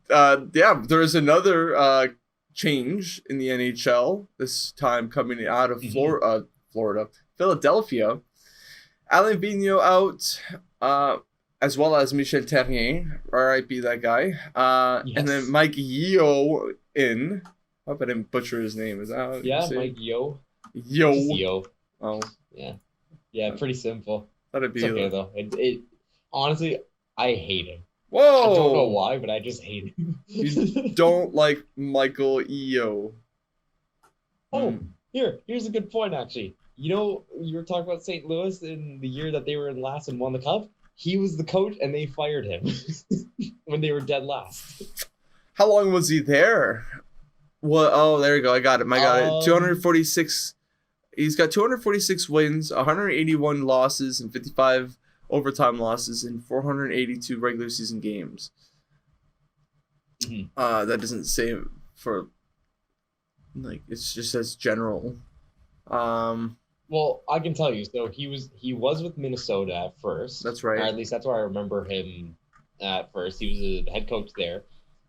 There's another change in the NHL. This time coming out of Florida, Philadelphia. Alain Vigneault out, as well as Michel Therrien. R.I.P. that guy. And then Yes. Mike Yeo in. I hope I didn't butcher his name. Is that how you Yeah, say Mike it? Yeo. Just Yo. Yeo. Oh, Yeah. Yeah, pretty simple. that'd It's be okay like, though. It honestly, I hate him. I don't know whoa. why, but I just hate him. You don't like Michael Yeo. Oh, Hmm. here's a good point actually. You know, you were talking about St. Louis in the year that they were in last and won the cup. He was the coach, and they fired him when they were dead last. How long was he there? What? Oh, there you go. I got it. I got it. Um, 246. He's got 246 wins, 181 losses, and 55 overtime losses in 482 regular season games. mhm. That doesn't say for like it's just as general. Um, Well, I can tell you. So he was with Minnesota at first, that's or right. at least that's where I remember him at first. He was a head coach there.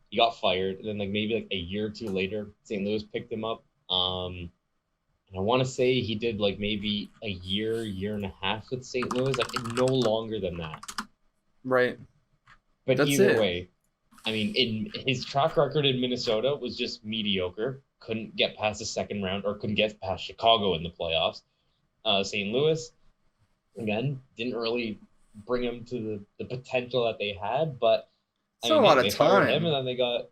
He got fired, and then like maybe like a year or two later, St. Louis picked him up. And I want to say he did like maybe a year and a half with St. Louis, like no longer than that. Right. But That's either it. way, I mean, in his track record in Minnesota was just mediocre. Couldn't get past the second round, or couldn't get past Chicago in the playoffs. St. Louis again didn't really bring him to the potential that they had. But It's I not mean, a lot hey, of they fired him, and time. then they got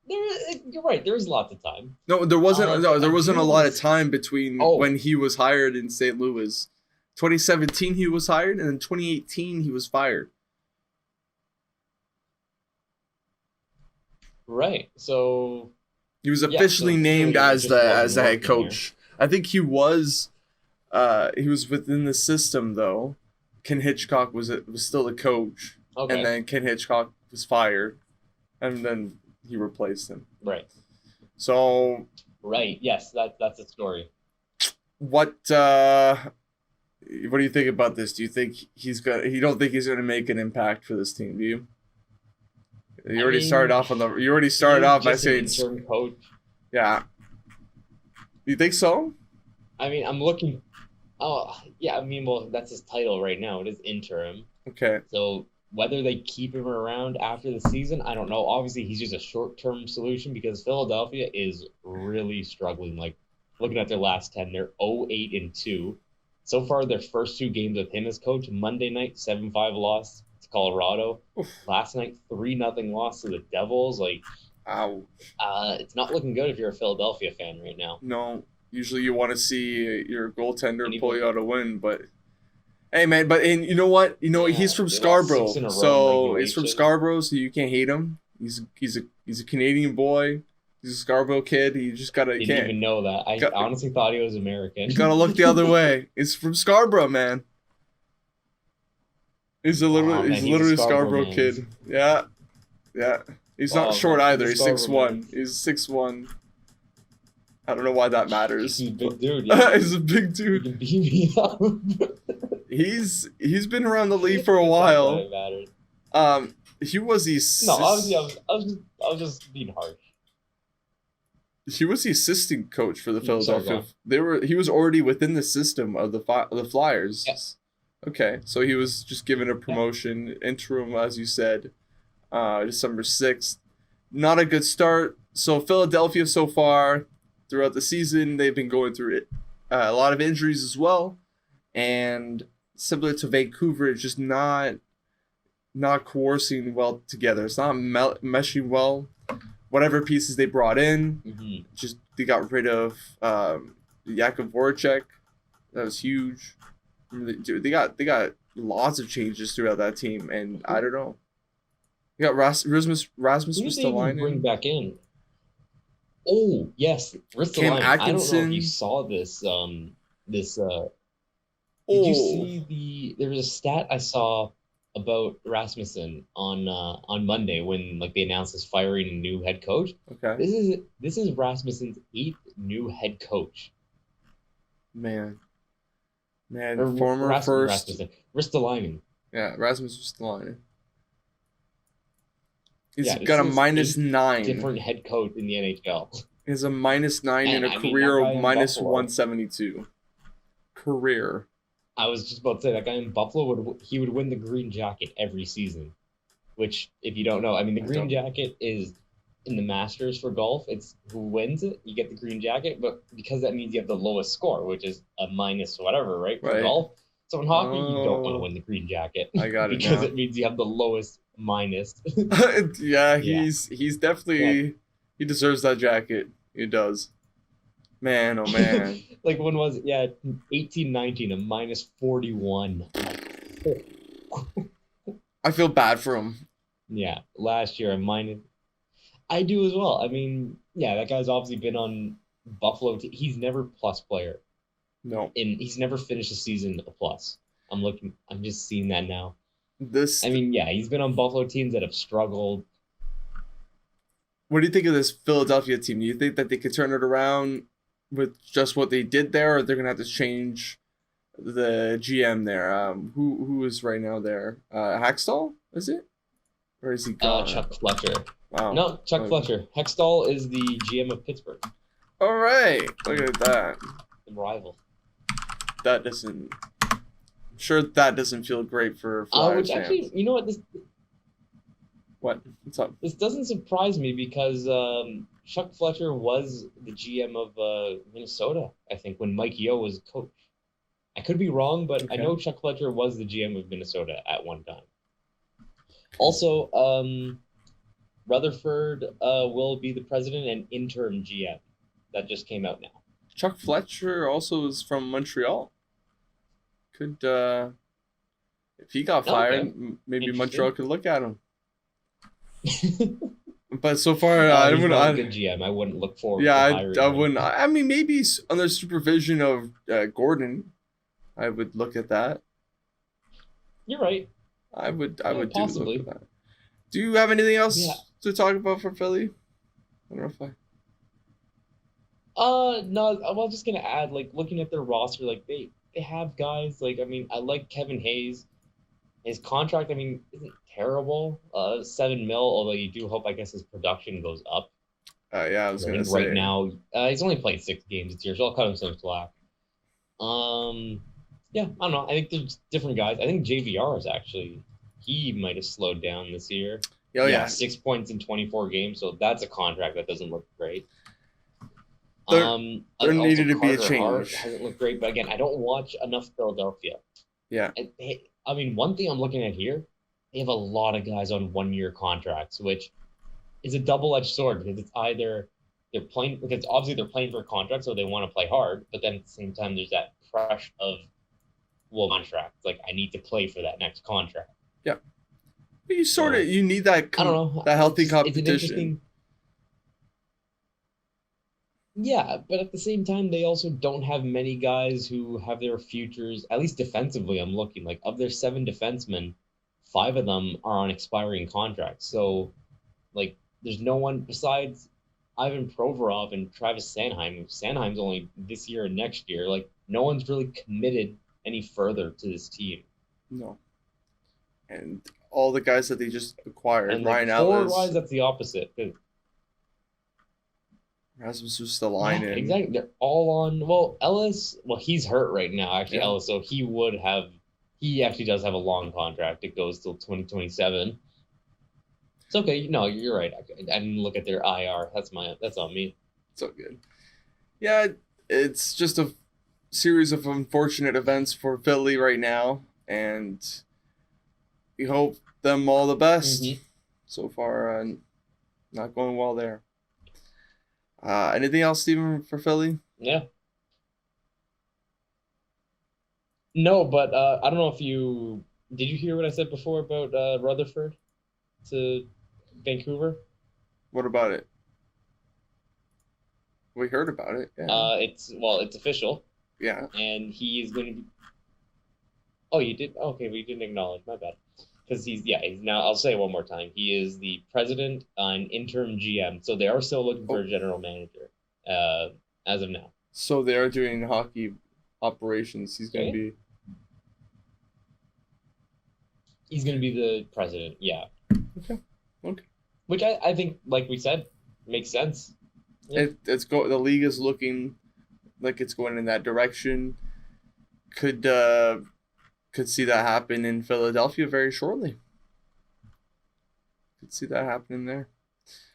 there. You're right. There's lots of time. No, there wasn't. No, there I wasn't do a want lot of to. time between Oh, when he was hired in St. Louis. 2017 he was hired, and in 2018 he was fired. right. So He was yeah. officially So named clearly, it as just the wasn't head working there. coach. I think he was within the system though. Ken Hitchcock was still the coach, and Okay. then Ken Hitchcock was fired, and then he replaced him. Right. So Right. Yes. That's a story. what what do you think about this? Do you think you don't think he's gonna make an impact for this team, do you? I mean, You already he started is off by just an saying, interim coach. yeah. You think so? I mean, I'm looking. Oh, yeah. I mean, well, that's his title right now. It is interim. Okay. So whether they keep him around after the season, I don't know. Obviously, he's just a short-term solution because Philadelphia is really struggling. Like looking at their last 10, they're 0-8-2. So far, their first two games with him as coach, Monday night 7-5 loss to Colorado. Oof. Last night 3-0 loss to the Devils. Like Ow. it's not looking good if you're a Philadelphia fan right now. No. Usually you want to see your And goaltender pull even you out a win, but hey man, but and you know what? He's yeah, from they lost six Scarborough. in a row in So he's from regulation. Scarborough, so you can't hate him. He's a Canadian boy. He's a Scarborough kid. You just gotta Didn't can't even know that. I got, honestly thought he was American. gotta look the other way. He's from Scarborough, man. Oh He's man, he's a literally a Scarborough Scarborough man. kid. Yeah, yeah. He's not Oh short man, he's either. a He's six Scarborough man. one. He's 6'1". I don't know why that matters. He's a But big dude, yeah. he's a big He dude. can beat me up. He's been around the league for a That's why while. it matters. He was the No, obviously I was just being harsh. he was the assistant coach for the Sorry, go Philadelphia. on. He was already within the system of the Yeah. Flyers. Okay, so he was just given a Yeah. promotion, interim, as you said, December 6th. Not a good start. So Philadelphia so far throughout the season, they've been going through it. A lot of injuries as well, and similar to Vancouver, it's just not coercing well together. It's not meshing well. Whatever pieces they brought in, hmm just they got rid of Yakov Voracek. That was huge. Dude, they got lots of changes throughout that team, and I don't know. You got Rasmus Who did they even bring Ristolainen, back in? Oh yes, Cam Ristolainen. I don't know if you Atkinson. saw this. This. Did you Oh, see There was a stat I saw about Rasmussen on Monday when like they announced his firing a new head coach. okay, This is Rasmussen's eighth new head coach. man, man, Or former first, Rasmussen, Ristolainen. yeah, Rasmus Ristolainen. He's this got a is -9. different head coach in the NHL. He has a -9 and a career that of guy in Buffalo, -172. Career. I was just about to say that guy in Buffalo would win the green jacket every season. Which, if you don't know, I mean, the green jacket is in the Masters for golf. It's who wins it, you get the green jacket. But because that means you have the lowest score, which is a minus whatever, right? For golf. So in hockey, you don't want to win the green jacket. I got it because now. it means you have the lowest minus. Yeah, he's definitely he deserves that jacket. He does. Man, oh man. Like when was it? Yeah, 18-19, a -41. I feel bad for him. Yeah, last year a minus. I do as well. I mean, yeah, that guy's obviously been on Buffalo. He's never plus player. No. And he's never finished a season a plus. I'm just seeing that now. I mean, yeah, he's been on Buffalo teams that have struggled. What do you think of this Philadelphia team? Do you think that they could turn it around with just what they did there, or they're gonna have to change the GM there? Who is right now there? Hackstall, is it? Or is he gone? Chuck Fletcher. Wow. No, Chuck Fletcher. Hextall is the GM of Pittsburgh. All right, look at that. The rival. That doesn't. I'm sure that doesn't feel great for Flyers which actually, fans. you know what? What's up? This doesn't surprise me because Chuck Fletcher was the GM of Minnesota, I think, when Mike Yeo was coach. I could be wrong, but I know Chuck Fletcher was the GM of Minnesota at one time. Also, Rutherford will be the president and interim GM. That just came out now. Chuck Fletcher also is from Montreal. Could if he got fired, maybe Montreal could look at him. But so far, I wouldn't. Not a good GM. I wouldn't look forward. Yeah, to hiring I him. wouldn't. I mean, maybe under supervision of Gordon, I would look at that. You're right. I would possibly. do look at that. Do you have anything else to talk about for Philly? I don't know if I. No. I was just gonna add, like, looking at their roster, like they have guys. Like, I mean, I like Kevin Hayes. His contract, I mean, isn't terrible. $7 million. Although you do hope, I guess, his production goes up. Yeah, I was gonna say. Right now, he's only played 6 games this year, so I'll cut him some slack. Yeah, I don't know. I think there's different guys. I think JVR is actually, he might have slowed down this year. Oh yeah, 6 points in 24 games, so that's a contract that doesn't look great. There needed to be a change. Hart hasn't looked great, but again, I don't watch enough Philadelphia. Yeah. I mean, one thing I'm looking at here, they have a lot of guys on 1-year contracts, which is a double-edged sword because it's either they're playing, because obviously they're playing for a contract, so they want to play hard, but then at the same time, there's that pressure of, well, contract. Like, I need to play for that next contract. Yeah. But you need that, I don't know, that healthy competition. It's an interesting. Yeah, but at the same time, they also don't have many guys who have their futures, at least defensively, I'm looking. Like, of their 7 defensemen, 5 of them are on expiring contracts. So, like, there's no one besides Ivan Provorov and Travis Sanheim. Sanheim's only this year and next year. Like, no one's really committed any further to this team. No. And all the guys that they just acquired, and Ryan like, Ellis. Forward-wise, that's the opposite. Rasmus was the line in. Exactly. They're all on. Well, Ellis. Well, he's hurt right now. Actually, Ellis. So he actually does have a long contract. It goes till 2027. It's okay. No, you're right. I didn't look at their IR. That's on me. It's all good. Yeah, it's just a series of unfortunate events for Philly right now, and we hope them all the best. Mm-hmm. So far, not going well there. Anything else, Steven, for Philly? Yeah. No, but I don't know if did you hear what I said before about Rutherford to Vancouver? What about it? We heard about it. Yeah. It's official. Yeah. And he is going to be. Oh, you did? Okay, we didn't acknowledge. My bad. Because he's now, I'll say it one more time. He is the president and interim GM. So they are still looking for a general manager as of now. So they are doing hockey operations. He's going to be. He's going to be the president, yeah. Okay. which I think, like we said, makes sense. Yeah. The league is looking like it's going in that direction. Could see that happen in Philadelphia very shortly. Could see that happening there.